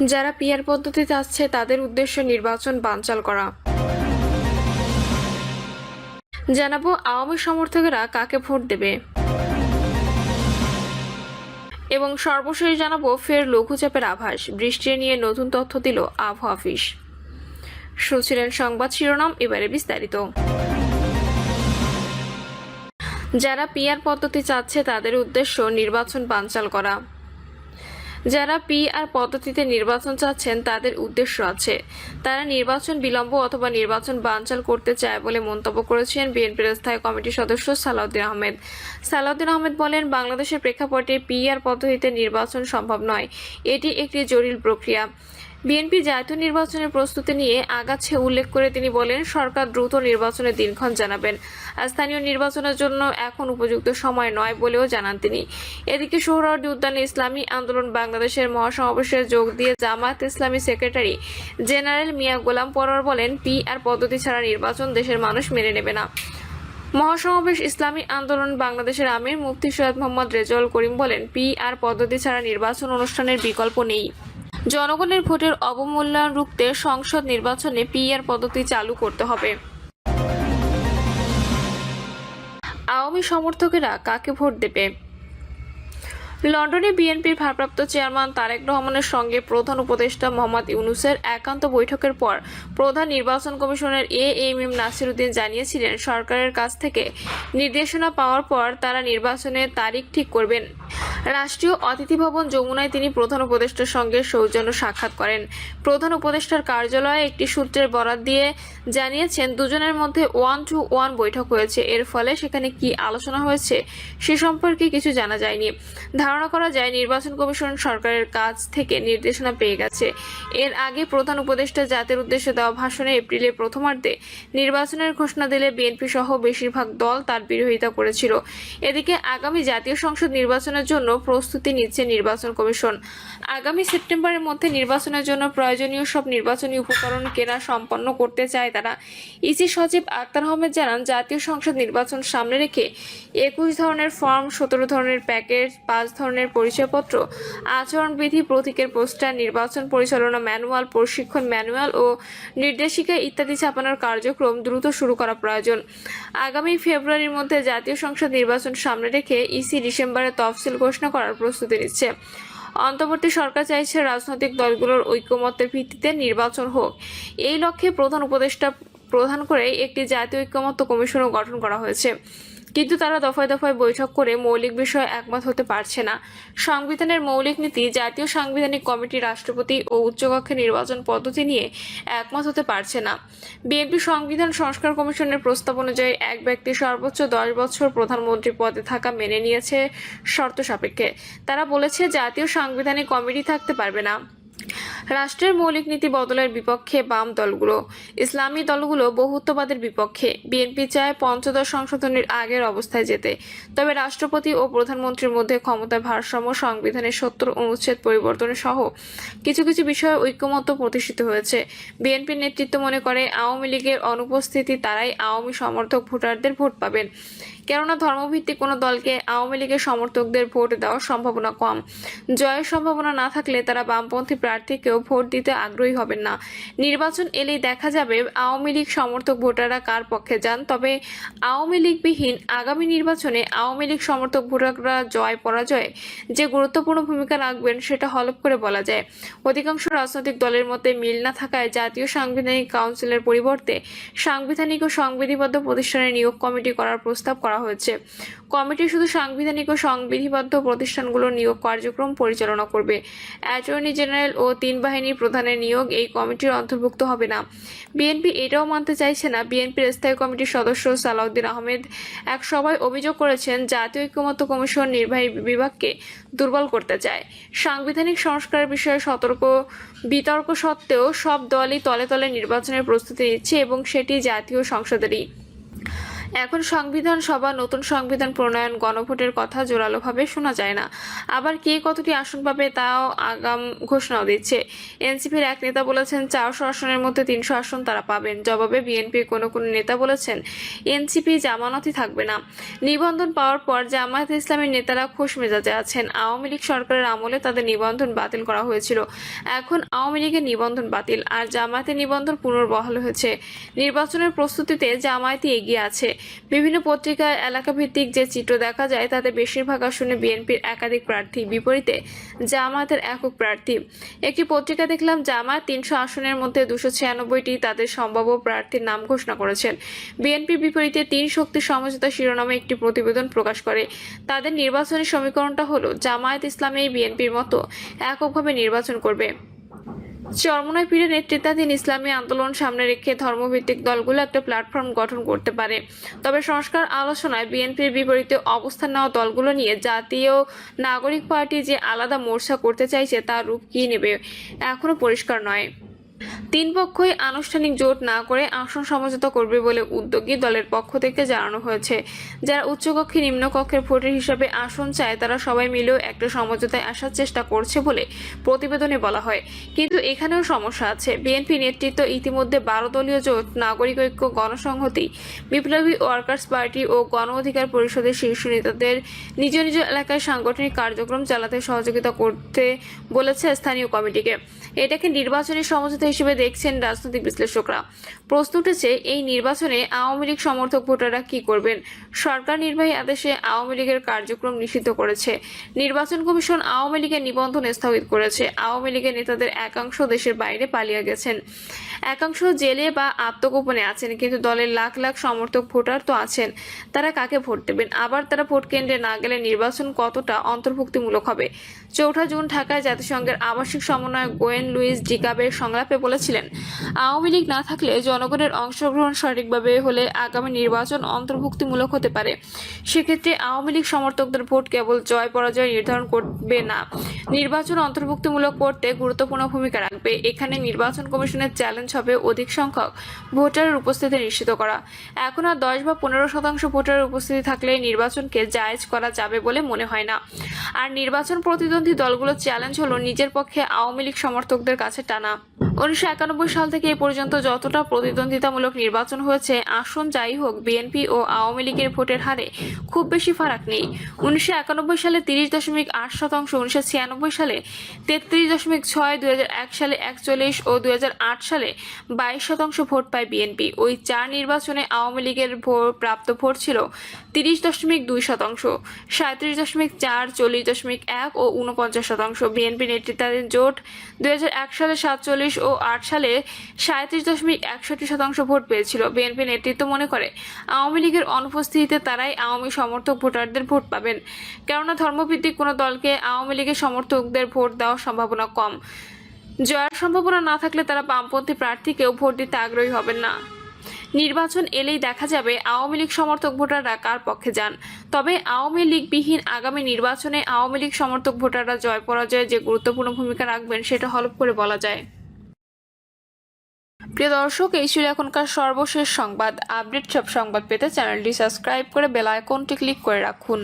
যারা পিআর পদ্ধতি চাচ্ছে তাদের উদ্দেশ্যে নির্বাচন বানচাল করা। জানাবো আওয়ামী সমর্থকেরা কাকে ভোট দেবে এবং সর্বশেষ জানাবো ফের লঘুচাপের আভাস, বৃষ্টি নিয়ে নতুন তথ্য দিল আবহাওয়া অফিস। শুনছিলেন সংবাদ শিরোনাম, এবারে বিস্তারিত। যারা পিআর পদ্ধতি চাচ্ছে তাদের উদ্দেশ্য নির্বাচন বানচাল করা। যারা পিআর পদ্ধতিতে নির্বাচন চাচ্ছেন তাদের উদ্দেশ্য আছে, তারা নির্বাচন বিলম্ব অথবা নির্বাচন বানচাল করতে চায় বলে মন্তব্য করেছেন বিএনপির স্থায়ী কমিটির সদস্য সালাউদ্দিন আহমেদ। সালাউদ্দিন আহমেদ বলেন, বাংলাদেশের প্রেক্ষাপটে পিআর পদ্ধতিতে নির্বাচন সম্ভব নয়, এটি একটি জটিল প্রক্রিয়া। বিএনপি জাতীয় নির্বাচনের প্রস্তুতি নিয়ে আগাচ্ছে উল্লেখ করে তিনি বলেন, সরকার দ্রুত নির্বাচনের দিনক্ষণ জানাবেন। স্থানীয় নির্বাচনের জন্য এখন উপযুক্ত সময় নয় বলেও জানান তিনি। এদিকে সোহরাওয়ার্দী উদ্যানে ইসলামী আন্দোলন বাংলাদেশের মহাসমাবেশে যোগ দিয়ে জামায়াত ইসলামী সেক্রেটারি জেনারেল মিয়া গোলাম পরোয়ার বলেন, পিআর পদ্ধতি ছাড়া নির্বাচন দেশের মানুষ মেনে নেবে না। মহাসমাবেশ ইসলামী আন্দোলন বাংলাদেশের আমির মুফতি সৈয়দ মোহাম্মদ রেজাউল করিম বলেন, পিআর পদ্ধতি ছাড়া নির্বাচন অনুষ্ঠানের বিকল্প নেই। জনগণের ভোটের অবমূল্যায়ন রুখতে সংসদ নির্বাচনে পিআর পদ্ধতি চালু করতে হবে। আওয়ামী সমর্থকেরা কাকে ভোট দেবে? লন্ডনে বিএনপির ভারপ্রাপ্ত চেয়ারম্যান তারেক রহমানের সঙ্গে প্রধান উপদেষ্টা মোহাম্মদ ইউনূসের একান্ত বৈঠকের পর প্রধান নির্বাচন কমিশনার এএমএম নাসির উদ্দিন জানিয়েছিলেন, সরকারের কাছ থেকে নির্দেশনা পাওয়ার পর তারা নির্বাচনের তারিখ ঠিক করবেন। রাষ্ট্রীয় অতিথি ভবন যমুনায় তিনি প্রধান উপদেষ্টার সঙ্গে সৌজন্য সাক্ষাৎ করেন। প্রধান উপদেষ্টার কার্যালয়ে একটি সূত্রের বরাত দিয়ে জানিয়েছেন, দুজনের মধ্যে 1-to-1 বৈঠক হয়েছে। এর ফলে সেখানে কি আলোচনা হয়েছে সে সম্পর্কে কিছু জানা যায়নি। ধারণা করা যায় নির্বাচন কমিশন সরকারের কাছ থেকে নির্দেশনা পেয়ে গেছে। এর আগে প্রধান উপদেষ্টা জাতির উদ্দেশ্যে দেওয়া ভাষণে এপ্রিলের প্রথমার্ধে নির্বাচনের ঘোষণা দিলে বিএনপি সহ বেশিরভাগ দল তার বিরোধিতা করেছিল। এদিকে আগামী জাতীয় সংসদ নির্বাচনের জন্য প্রস্তুতি নিচ্ছে নির্বাচন কমিশন। আগামী সেপ্টেম্বরের মধ্যে নির্বাচনের জন্য প্রয়োজনীয় সব নির্বাচনী উপকরণ কেনা সম্পন্ন করতে চায় তারা। ইসি সচিব আক্তার আহমেদ জানান, জাতীয় সংসদ নির্বাচন সামনে রেখে 21 ধরনের ফর্ম, 17 ধরনের প্যাকেট, 5 ধরনের পরিচয়পত্র, আচরণবিধি, প্রতীকের পোস্টার, নির্বাচন পরিচালনা ম্যানুয়াল, প্রশিক্ষণ ম্যানুয়াল ও নির্দেশিকা ইত্যাদি ছাপানোর কার্যক্রম দ্রুত শুরু করা প্রয়োজন। আগামী ফেব্রুয়ারির মধ্যে জাতীয় সংসদ নির্বাচন সামনে রেখে ইসি ডিসেম্বরে তফসিল ঘোষণা করার প্রস্তুতি নিচ্ছে। অন্তর্বর্তী সরকার চাইছে রাজনৈতিক দলগুলোর ঐকমত্যের ভিত্তিতে নির্বাচন হোক। এই লক্ষ্যে প্রধান উপদেষ্টা প্রধান করে একটি জাতীয় ঐকমত্য কমিশনও গঠন করা হয়েছে, কিন্তু তারা দফায় দফায় বৈঠক করে মৌলিক বিষয়ে একমত হতে পারছে না। সংবিধানের মৌলিক নীতি, জাতীয় সাংবিধানিক কমিটি, রাষ্ট্রপতি ও উচ্চকক্ষের নির্বাচন পদ্ধতি নিয়ে একমত হতে পারছে না। বিএনপি সংবিধান সংস্কার কমিশনের প্রস্তাব অনুযায়ী এক ব্যক্তি সর্বোচ্চ 10 বছর প্রধানমন্ত্রী পদে থাকা মেনে নিয়েছে শর্ত সাপেক্ষে। তারা বলেছে, জাতীয় সাংবিধানিক কমিটি থাকতে পারবে না। রাষ্ট্রের মৌলিক নীতি বদলের বিপক্ষে বাম দলগুলো, ইসলামী দলগুলো বহুত্ববাদের বিপক্ষে। বিএনপি চায় পঞ্চদশ সংশোধনীর আগের অবস্থায় যেতে, তবে রাষ্ট্রপতি ও প্রধানমন্ত্রীর মধ্যে ক্ষমতার ভারসাম্য, সংবিধানের 70 অনুচ্ছেদ পরিবর্তন সহ কিছু কিছু বিষয়ে ঐকমত্য প্রতিষ্ঠিত হয়েছে। বিএনপির নেতৃত্ব মনে করে, আওয়ামী লীগের অনুপস্থিতি তারাই আওয়ামী সমর্থক ভোটারদের ভোট পাবেন, কেননা ধর্মভিত্তিক কোনো দলকে আওয়ামী লীগের সমর্থকদের ভোট দেওয়ার সম্ভাবনা কম। জয়ের সম্ভাবনা না থাকলে তারা বামপন্থী প্রার্থীকেও ভোট দিতে আগ্রহী হবেন না। নির্বাচন এলেই দেখা যাবে আওয়ামী লীগ সমর্থক ভোটাররা কার পক্ষে যান। তবে আওয়ামী লীগবিহীন আগামী নির্বাচনে আওয়ামী লীগ সমর্থক ভোটাররা জয় পরাজয়ে যে গুরুত্বপূর্ণ ভূমিকা রাখবেন সেটা হলফ করে বলা যায়। অধিকাংশ রাজনৈতিক দলের মধ্যে মিল না থাকায় জাতীয় সাংবিধানিক কাউন্সিলের পরিবর্তে সাংবিধানিক ও সংবিধিবদ্ধ প্রতিষ্ঠানের নিয়োগ কমিটি করার প্রস্তাব করা হয়েছে। কমিটি শুধু সাংবিধানিক ও সংবিধিবদ্ধ প্রতিষ্ঠানগুলোর নিয়োগ কার্যক্রম পরিচালনা করবে। অ্যাটর্নি জেনারেল ও 3 বাহিনীর প্রধানের নিয়োগ এই কমিটির অন্তর্ভুক্ত হবে না। বিএনপি এটাও মানতে চাইছে না। বিএনপির স্থায়ী কমিটির সদস্য সালাউদ্দিন আহমেদ এক সভায় অভিযোগ করেছেন, জাতীয় ঐকমত্য কমিশন নির্বাহী বিভাগকে দুর্বল করতে চায়। সাংবিধানিক সংস্কার বিষয়ে বিতর্ক সত্ত্বেও সব দলই তলে তলে নির্বাচনের প্রস্তুতি নিচ্ছে এবং সেটি জাতীয় সংসদেরই। এখন সংবিধান সভা নতুন সংবিধান প্রণয়ন গণভোটের কথা জোরালোভাবে শোনা যায় না। আবার কে কতটি আসন পাবে তাও আগাম ঘোষণাও দিচ্ছে। এনসিপির এক নেতা বলেছেন 400 আসনের মধ্যে 300 আসন তারা পাবেন। জবাবে বিএনপির কোনো নেতা বলেছেন এনসিপি জামানতই থাকবে না। নিবন্ধন পাওয়ার পর জামায়াতে ইসলামের নেতারা খোশ মেজাজে আছেন। আওয়ামী লীগ সরকারের আমলে তাদের নিবন্ধন বাতিল করা হয়েছিল, এখন আওয়ামী লীগের নিবন্ধন বাতিল আর জামায়াতের নিবন্ধন পুনর্বহাল হয়েছে। নির্বাচনের প্রস্তুতিতে জামায়াতই এগিয়ে আছে। বিভিন্ন পত্রিকায় এলাকা ভিত্তিক যে চিত্র দেখা যায় তাতে বেশিরভাগ আসনে বিএনপির একাধিক প্রার্থী, বিপরীতে জামায়াতের একক প্রার্থী। একটি পত্রিকা দেখলাম জামায়াত 300 আসনের মধ্যে 296টি তাদের সম্ভাব্য প্রার্থীর নাম ঘোষণা করেছেন। বিএনপির বিপরীতে 3 শক্তি সমঝোতা শিরোনামে একটি প্রতিবেদন প্রকাশ করে। তাদের নির্বাচনী সমীকরণটা হলো জামায়াত ইসলামী বিএনপির মতো এককভাবে নির্বাচন করবে। চরমোনাই পীরের নেতৃত্বাধীন ইসলামী আন্দোলন সামনে রেখে ধর্মভিত্তিক দলগুলো একটা প্ল্যাটফর্ম গঠন করতে পারে। তবে সংস্কার আলোচনায় বিএনপির বিপরীতে অবস্থান নেওয়া দলগুলো নিয়ে জাতীয় নাগরিক পার্টি যে আলাদা মোর্চা করতে চাইছে তার রূপ কী নেবে এখনো পরিষ্কার নয়। 3 পক্ষই আনুষ্ঠানিক জোট না করে আসন সমঝোতা করবে বলে উদ্যোগী দলের পক্ষ থেকে জানানো হয়েছে। যারা উচ্চকক্ষে নিম্নকক্ষের ভোটের হিসাবে আসন চায় তারা সবাই মিলেও একটা সমঝোতায় আসার চেষ্টা করছে বলে প্রতিবেদনে বলা হয়। কিন্তু এখানেও সমস্যা আছে। বিএনপি নেতৃত্ব ইতিমধ্যে 12 দলীয় জোট, নাগরিক ঐক্য, গণসংহতি, বিপ্লবী ওয়ার্কার্স পার্টি ও গণ অধিকার পরিষদের শীর্ষ নেতাদের নিজ নিজ এলাকায় সাংগঠনিক কার্যক্রম চালাতে সহযোগিতা করতে বলেছে স্থানীয় কমিটিকে। এটাকে নির্বাচনী সমঝোতা হিসেবে দেখছেন রাজনৈতিক বিশ্লেষকরা। প্রশ্ন উঠেছে, এই নির্বাচনে আওয়ামী লীগ সমর্থক ভোটাররা কি করবেন? সরকার নির্বাহী আদেশে আওয়ামী লীগের কার্যক্রম নিষিদ্ধ করেছে। নির্বাচন কমিশন আওয়ামী লীগের নিবন্ধন স্থগিত করেছে। আওয়ামী লীগের নেতাদের একাংশ দেশের বাইরে পালিয়ে গেছেন, একাংশ জেলে বা আত্মগোপনে আছেন। কিন্তু দলের লাখ লাখ সমর্থক ভোটার তো আছেন। তারা কাকে ভোট দেবেন? আবার তারা ভোট কেন্দ্রে না গেলে নির্বাচন কতটা অন্তর্ভুক্তিমূলক হবে? 4 জুন ঢাকায় জাতিসংঘের আবাসিক সমন্বয়ক গোয়েন লুইস ডিকাবের সংলাপে বলেছিলেন, আওয়ামী লীগ না থাকলে জনগণের অংশগ্রহণ সঠিকভাবে হলে আগামী নির্বাচন অন্তর্ভুক্তিমূলক হতে পারে। সেক্ষেত্রে আওয়ামী লীগ সমর্থকদের ভোট কেবল জয় পরাজয় নির্ধারণ করবে না, নির্বাচন অন্তর্ভুক্তিমূলক করতে গুরুত্বপূর্ণ ভূমিকা রাখবে। এখানে নির্বাচন কমিশনের চ্যালেঞ্জ হবে অধিক সংখ্যক ভোটারের উপস্থিতি নিশ্চিত করা। এখন আর 10 বা 15% ভোটারের উপস্থিতি থাকলে নির্বাচনকে জায়েজ করা যাবে বলে মনে হয় না। আর নির্বাচন প্রতিদ্বন্দ্বী দলগুলোর চ্যালেঞ্জ হলো নিজের পক্ষে আওয়ামী লীগ সমর্থকদের কাছে টানা। 1991 সাল থেকে এ পর্যন্ত যতটা প্রতিদ্বন্দ্বিতামূলক নির্বাচন হয়েছে, আসন যাই হোক, বিএনপি ও আওয়ামী লীগের ভোটের হারে খুব বেশি ফারাক নেই। 1991 সালে 30.8%, 1996 সালে 33.6%, 2001 সালে 41% ও 2008 সালে 22% ভোট পায় বিএনপি। ওই 4 নির্বাচনে আওয়ামী লীগের প্রাপ্ত ভোট ছিল 30.2%, 37.4%, 40.1% ও 49%। বিএনপি নেতৃত্বাধীন জোট 2001 সালে 47 ও 8 সালে 37.61% ভোট পেয়েছিল। বিএনপি নেতৃত্ব মনে করে আওয়ামী লীগের অনুপস্থিতিতে তারাই আওয়ামী সমর্থক ভোটারদের ভোট পাবেন, কেননা ধর্মভিত্তিক কোনো দলকে আওয়ামী লীগের সমর্থকদের ভোট দেওয়ার সম্ভাবনা কম। জয়ের সম্ভাবনা না থাকলে তারা বামপন্থী প্রার্থীকেও ভোট দিতে আগ্রহী হবেন না। নির্বাচন এলেই দেখা যাবে আওয়ামী লীগ সমর্থক ভোটাররা কার পক্ষে যান। তবে আওয়ামী লীগবিহীন আগামী নির্বাচনে আওয়ামী লীগ সমর্থক ভোটাররা জয় পরাজয়ে যে গুরুত্বপূর্ণ ভূমিকা রাখবেন সেটা হলফ করে বলা যায়। প্রিয় দর্শক, এই ছিল এখনকার সর্বশেষ সংবাদ। আপডেট সব সংবাদ পেতে চ্যানেলটি সাবস্ক্রাইব করে বেল আইকনটি ক্লিক করে রাখুন।